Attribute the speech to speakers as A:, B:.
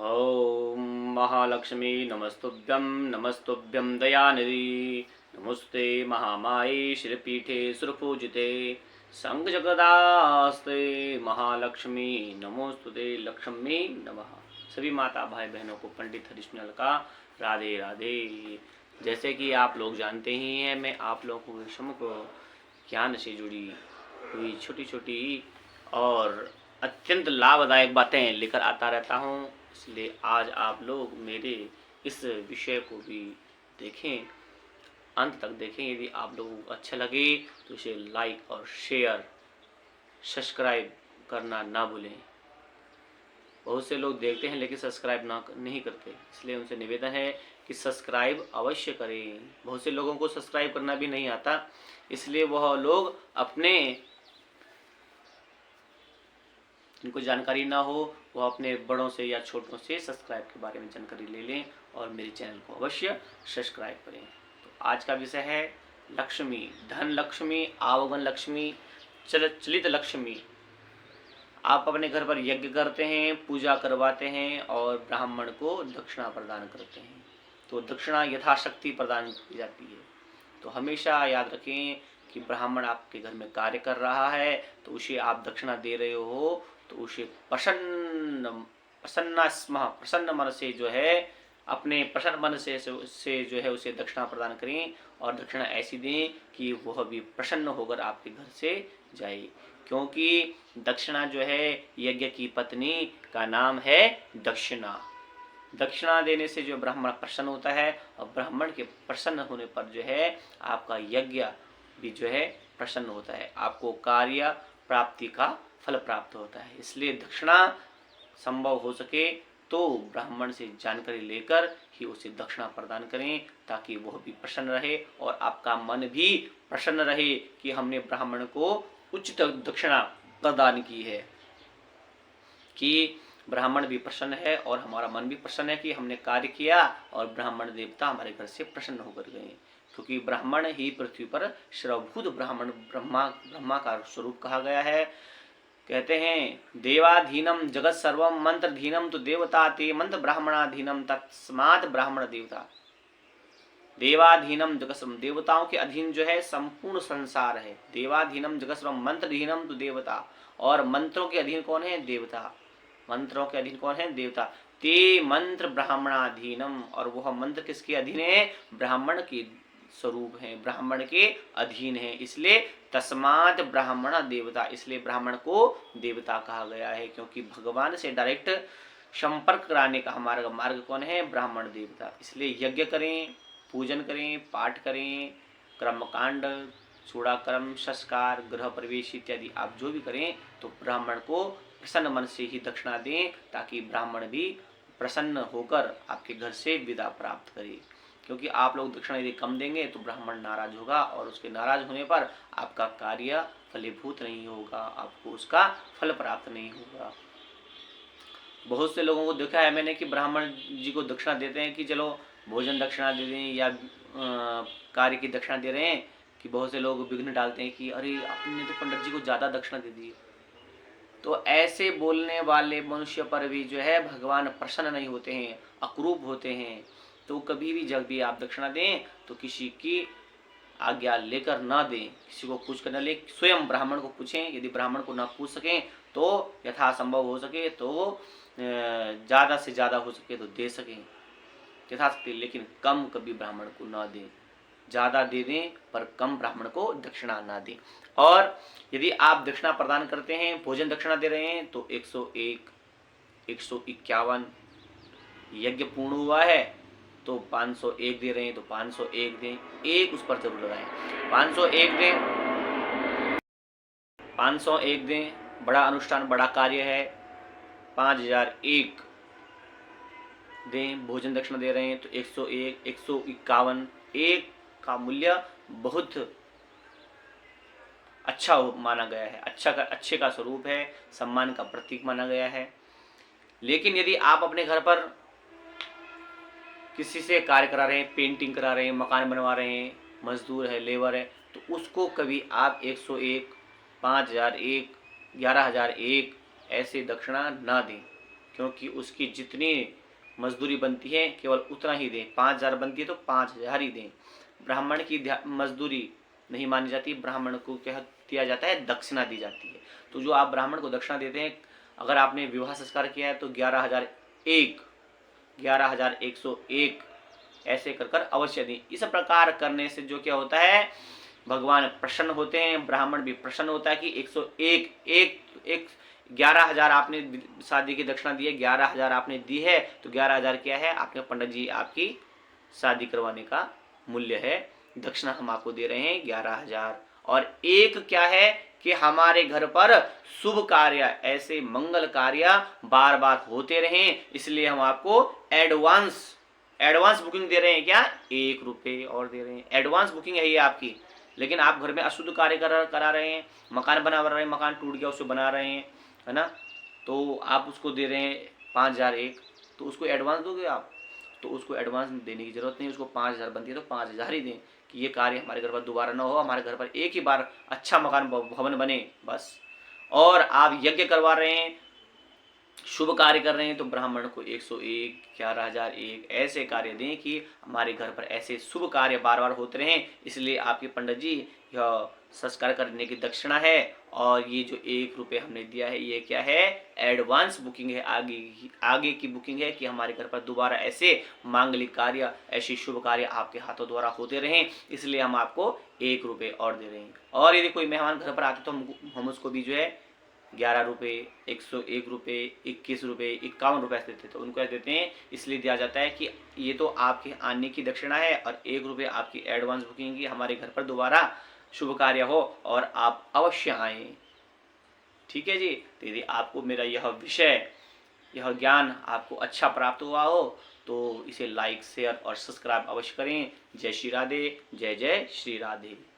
A: ॐ महालक्ष्मी नमस्तुभ्यं नमस्तुभ्यं दयानिधि नमस्ते महामाये श्रीपीठे सुरपूजिते संघजगदास्ते महालक्ष्मी नमोस्तुते लक्ष्मी नमः। सभी माता भाई बहनों को पंडित हरीशमल का राधे राधे। जैसे कि आप लोग जानते ही हैं, मैं आप लोगों के सम्मुख ज्ञान से जुड़ी हुई छोटी छोटी और अत्यंत लाभदायक बातें लेकर आता रहता हूँ। इसलिए आज आप लोग मेरे इस विषय को भी देखें, अंत तक देखें। यदि आप लोगों को अच्छा लगे तो इसे लाइक और शेयर सब्सक्राइब करना ना भूलें। बहुत से लोग देखते हैं लेकिन सब्सक्राइब नहीं करते, इसलिए उनसे निवेदन है कि सब्सक्राइब अवश्य करें। बहुत से लोगों को सब्सक्राइब करना भी नहीं आता, इसलिए वह लोग अपने जिनको जानकारी ना हो वह अपने बड़ों से या छोटों से सब्सक्राइब के बारे में जानकारी ले लें और मेरे चैनल को अवश्य सब्सक्राइब करें। तो आज का विषय है लक्ष्मी, धन लक्ष्मी, आवागमन लक्ष्मी, चलित लक्ष्मी। आप अपने घर पर यज्ञ करते हैं, पूजा करवाते हैं और ब्राह्मण को दक्षिणा प्रदान करते हैं, तो दक्षिणा यथाशक्ति प्रदान की जाती है। तो हमेशा याद रखें कि ब्राह्मण आपके घर में कार्य कर रहा है तो उसे आप दक्षिणा दे रहे हो तो उसे प्रसन्न मन से जो है, अपने प्रसन्न मन से जो है उसे दक्षिणा प्रदान करें और दक्षिणा ऐसी दें कि वह भी प्रसन्न होकर आपके घर से जाए। क्योंकि दक्षिणा जो है यज्ञ की पत्नी का नाम है दक्षिणा। दक्षिणा देने से जो ब्राह्मण प्रसन्न होता है और ब्राह्मण के प्रसन्न होने पर जो है आपका यज्ञ भी जो है प्रसन्न होता है, आपको कार्य प्राप्ति का फल प्राप्त होता है। इसलिए दक्षिणा संभव हो सके तो ब्राह्मण से जानकारी लेकर ही उसे दक्षिणा प्रदान करें, ताकि वह भी प्रसन्न रहे और आपका मन भी प्रसन्न रहे कि हमने ब्राह्मण को उचित दक्षिणा प्रदान की है, कि ब्राह्मण भी प्रसन्न है और हमारा मन भी प्रसन्न है कि हमने कार्य किया और ब्राह्मण देवता हमारे घर से प्रसन्न होकर गए। क्योंकि ब्राह्मण ही पृथ्वी पर सर्वभूत ब्राह्मण ब्रह्मा का स्वरूप कहा गया है। कहते हैं देवाधीनम जगत सर्वम मंत्रधीनम तो देवता ते मंत्र ब्राह्मणाधीनम तस्मात् ब्राह्मण देवता। देवाधीनम जगत सर्वम, देवताओं के अधीन जो है संपूर्ण संसार है। देवाधीनम जगत सर्वम मंत्रधीनम तो देवता, और मंत्रों के अधीन कौन है? देवता। मंत्रों के अधीन कौन है? देवता। ते मंत्र ब्राह्मणाधीनम, और वह मंत्र किसके अधीन है? ब्राह्मण के स्वरूप है, ब्राह्मण के अधीन है। इसलिए तस्मात् ब्राह्मण देवता, इसलिए ब्राह्मण को देवता कहा गया है, क्योंकि भगवान से डायरेक्ट संपर्क कराने का हमारा मार्ग कौन है? ब्राह्मण देवता। इसलिए यज्ञ करें, पूजन करें, पाठ करें, कर्मकांड, चूड़ाकर्म, संस्कार, गृह प्रवेश इत्यादि आप जो भी करें तो ब्राह्मण को प्रसन्न मन से ही दक्षिणा दें, ताकि ब्राह्मण भी प्रसन्न होकर आपके घर से विदा प्राप्त करे। क्योंकि आप लोग दक्षिणा यदि कम देंगे तो ब्राह्मण नाराज होगा और उसके नाराज होने पर आपका कार्य फलीभूत नहीं होगा, आपको उसका फल प्राप्त नहीं होगा। बहुत से लोगों को देखा है मैंने कि ब्राह्मण जी को दक्षिणा देते हैं कि चलो भोजन दक्षिणा दे दें या कार्य की दक्षिणा दे रहे हैं, कि बहुत से लोग विघ्न डालते हैं कि अरे आपने तो पंडित जी को ज़्यादा दक्षिणा दे दी। तो ऐसे बोलने वाले मनुष्य पर भी जो है भगवान प्रसन्न नहीं होते हैं, अक्रूप होते हैं। तो कभी भी जब भी आप दक्षिणा दें तो किसी की आज्ञा लेकर ना दें, किसी को पूछ कर न ले, स्वयं ब्राह्मण को पूछें। यदि ब्राह्मण को ना पूछ सकें तो यथासंभव हो सके तो ज़्यादा से ज़्यादा हो सके तो दे सकें यथाशक्ति, लेकिन कम कभी ब्राह्मण को ना दें। ज़्यादा दे दें पर कम ब्राह्मण को दक्षिणा ना दें। और यदि आप दक्षिणा प्रदान करते हैं, भोजन दक्षिणा दे रहे हैं, तो 101, 151 यज्ञ पूर्ण हुआ है तो 501 दे रहे हैं तो 501 दें, एक उस पर जरूर लगाएं। 501 दें, 501 दें, बड़ा अनुष्ठान बड़ा कार्य है। 5001 दें, भोजन दक्षिणा दे रहे हैं तो 101, 151, एक का मूल्य बहुत अच्छा माना गया है, अच्छे का स्वरूप है, सम्मान का प्रतीक माना गया है। लेकिन यदि आप अपने घर पर किसी से कार्य करा रहे हैं, पेंटिंग करा रहे हैं, मकान बनवा रहे हैं, मजदूर है, लेबर है, तो उसको कभी आप 101, 5001, 11001 ऐसे दक्षिणा ना दें। क्योंकि उसकी जितनी मजदूरी बनती है केवल उतना ही दें। 5,000 बनती है तो 5,000 ही दें। ब्राह्मण की मजदूरी नहीं मानी जाती, ब्राह्मण को क्या दिया जाता है, दक्षिणा दी जाती है। तो जो आप ब्राह्मण को दक्षिणा देते हैं, अगर आपने विवाह संस्कार किया है तो 11,101 ऐसे कर कर अवश्य दें। इस प्रकार करने से जो क्या होता है, भगवान प्रसन्न होते हैं, ब्राह्मण भी प्रसन्न होता है कि 101 11,000 आपने शादी की दक्षिणा दी है, 11,000 आपने दी है, तो 11,000 क्या है, आपके पंडित जी आपकी शादी करवाने का मूल्य है। दक्षिणा हम आपको दे रहे हैं 11,000। और एक क्या है कि हमारे घर पर शुभ कार्य, ऐसे मंगल कार्य बार बार होते रहें, इसलिए हम आपको एडवांस बुकिंग दे रहे हैं। क्या, 1 रुपये और दे रहे हैं। एडवांस बुकिंग है ये आपकी। लेकिन आप घर में अशुद्ध कार्य करा रहे हैं, मकान बना रहे हैं, मकान टूट गया उसको बना रहे हैं, है ना, तो आप उसको दे रहे हैं 5,001, तो उसको एडवांस दोगे आप? तो उसको एडवांस देने की जरूरत नहीं, उसको 5,000 बनती है तो 5,000 ही दें कि ये कार्य हमारे घर पर दोबारा ना हो, हमारे घर पर एक ही बार अच्छा मकान भवन बने बस। और आप यज्ञ करवा रहे हैं, शुभ कार्य कर रहे हैं, तो ब्राह्मण को 101, 11,001 ऐसे कार्य दें कि हमारे घर पर ऐसे शुभ कार्य बार बार होते रहें। इसलिए आपके पंडित जी यह संस्कार करने की दक्षिणा है। और ये जो 1 रुपये हमने दिया है, ये क्या है, एडवांस बुकिंग है, आगे की बुकिंग है कि हमारे घर पर दोबारा ऐसे मांगलिक कार्य, ऐसे शुभ कार्य आपके हाथों द्वारा होते रहें, इसलिए हम आपको 1 रुपये और दे रहे हैं। और यदि कोई मेहमान घर पर आते तो हम उसको भी जो है 11 रुपये, 101 रुपये, 21 रुपये, 51 रुपये देते, तो उनको देते हैं। इसलिए दिया जाता है कि ये तो आपके आने की दक्षिणा है और 1 रुपये आपकी एडवांस बुकिंग की, हमारे घर पर दोबारा शुभ कार्य हो और आप अवश्य आएँ। ठीक है जी। तो यदि आपको मेरा यह विषय, यह ज्ञान आपको अच्छा प्राप्त हुआ हो तो इसे लाइक, शेयर और सब्सक्राइब अवश्य करें। जय श्री राधे, जय जय श्री राधे।